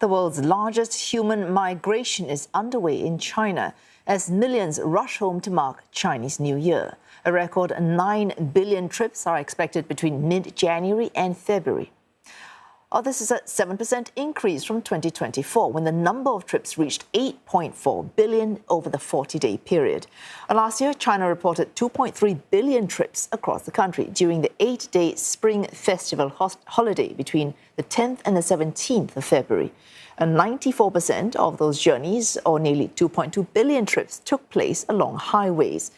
The world's largest human migration is underway in China as millions rush home to mark Chinese New Year. A record 9 billion trips are expected between mid-January and February. This is a 7% increase from 2024, when the number of trips reached 8.4 billion over the 40-day period. Last year, China reported 2.3 billion trips across the country during the 8-day Spring Festival holiday between the 10th and the 17th of February. And 94% of those journeys, or nearly 2.2 billion trips, took place along highways.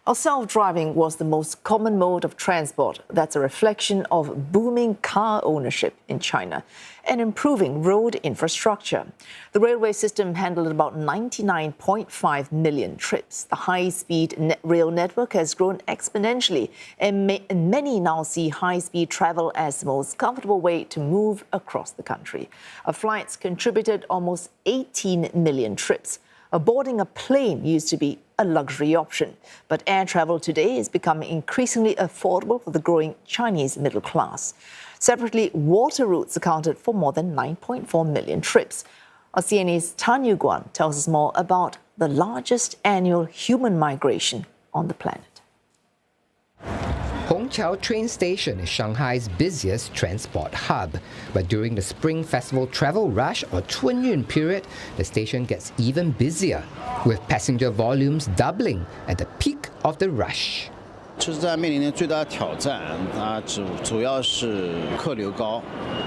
Self-driving was the most common mode of transport. That's a reflection of booming car ownership in China and improving road infrastructure. The railway system handled about 99.5 million trips. The high-speed rail network has grown exponentially, and many now see high-speed travel as the most comfortable way to move across the country. Flights contributed almost 18 million trips. Boarding a plane used to be a luxury option, but air travel today is becoming increasingly affordable for the growing Chinese middle class. Separately, water routes accounted for more than 9.4 million trips. CNA's Tan Yuguan tells us more about the largest annual human migration on the planet. Hongqiao train station is Shanghai's busiest transport hub. But during the Spring Festival travel rush or Chunyun period, the station gets even busier, with passenger volumes doubling at the peak of the rush. 车站面临的最大的挑战，主要是客流高，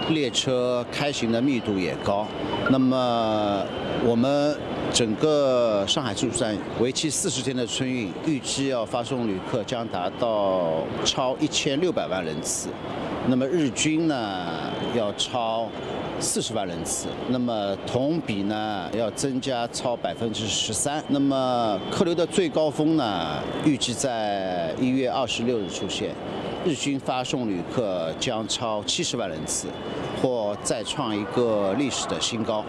列车开行的密度也高。那么我们整个上海自主站为期40天的春运，预计要发送旅客将达到超1600万人次。那么日均呢要超40万人次，那么同比呢要增加超13%。那么客流的最高峰呢，预计在1月26日出现，日均发送旅客将超70万人次，或再创一个历史的新高。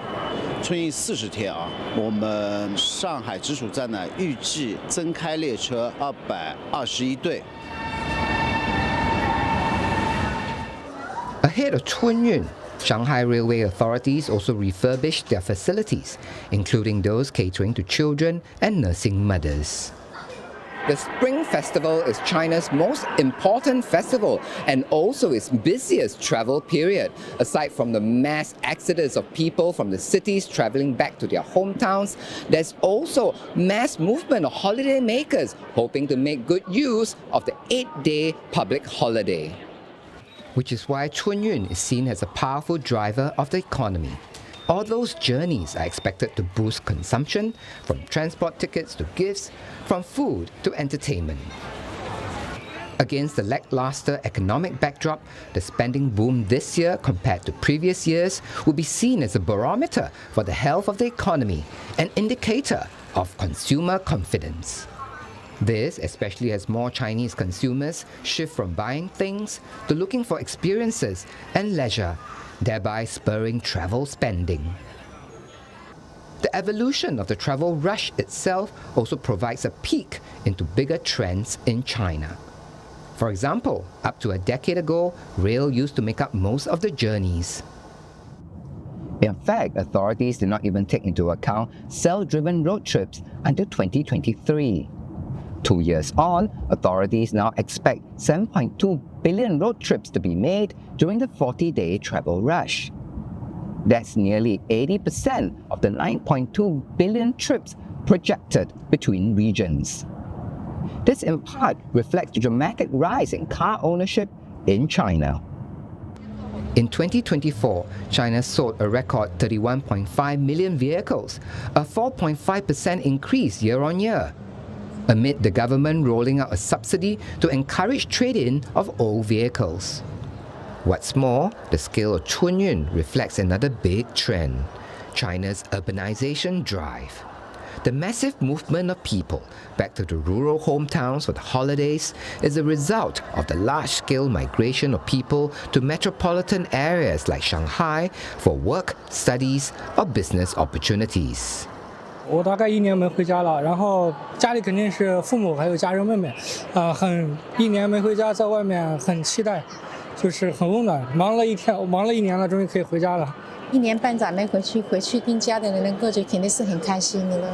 春运40天我们上海直属站呢预计增开列车221对。 Ahead of Chunyun, Shanghai Railway authorities also refurbished their facilities, including those catering to children and nursing mothers. The Spring Festival is China's most important festival and also its busiest travel period. Aside from the mass exodus of people from the cities traveling back to their hometowns, there's also mass movement of holiday makers hoping to make good use of the 8-day public holiday. Which is why Chunyun is seen as a powerful driver of the economy. All those journeys are expected to boost consumption, from transport tickets to gifts, from food to entertainment. Against the lackluster economic backdrop, the spending boom this year compared to previous years will be seen as a barometer for the health of the economy, an indicator of consumer confidence. This especially as more Chinese consumers shift from buying things to looking for experiences and leisure, thereby spurring travel spending. The evolution of the travel rush itself also provides a peek into bigger trends in China. For example, up to a decade ago, rail used to make up most of the journeys. In fact, authorities did not even take into account self-driven road trips until 2023. 2 years on, authorities now expect 7.2 billion road trips to be made during the 40-day travel rush. That's nearly 80% of the 9.2 billion trips projected between regions. This in part reflects the dramatic rise in car ownership in China. In 2024, China sold a record 31.5 million vehicles, a 4.5% increase year-on-year, amid the government rolling out a subsidy to encourage trade-in of old vehicles. What's more, the scale of Chunyun reflects another big trend: China's urbanization drive. The massive movement of people back to the rural hometowns for the holidays is a result of the large-scale migration of people to metropolitan areas like Shanghai for work, studies, or business opportunities. 我大概1年没回家了，然后家里肯定是父母还有家人妹妹，1年没回家，在外面很期待，就是很温暖。忙了1年了，终于可以回家了， 1年半载没回去跟家的人能过去，肯定是很开心的了。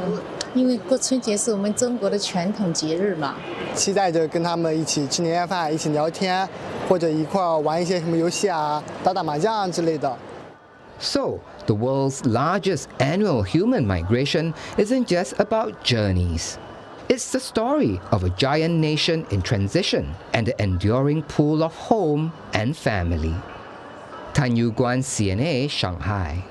因为过春节是我们中国的传统节日嘛。期待着跟他们一起吃年夜饭，一起聊天，或者一块儿玩一些什么游戏啊，打打麻将之类的。So, the world's largest annual human migration isn't just about journeys. It's the story of a giant nation in transition and the enduring pull of home and family. Tan Yu Guan, CNA, Shanghai.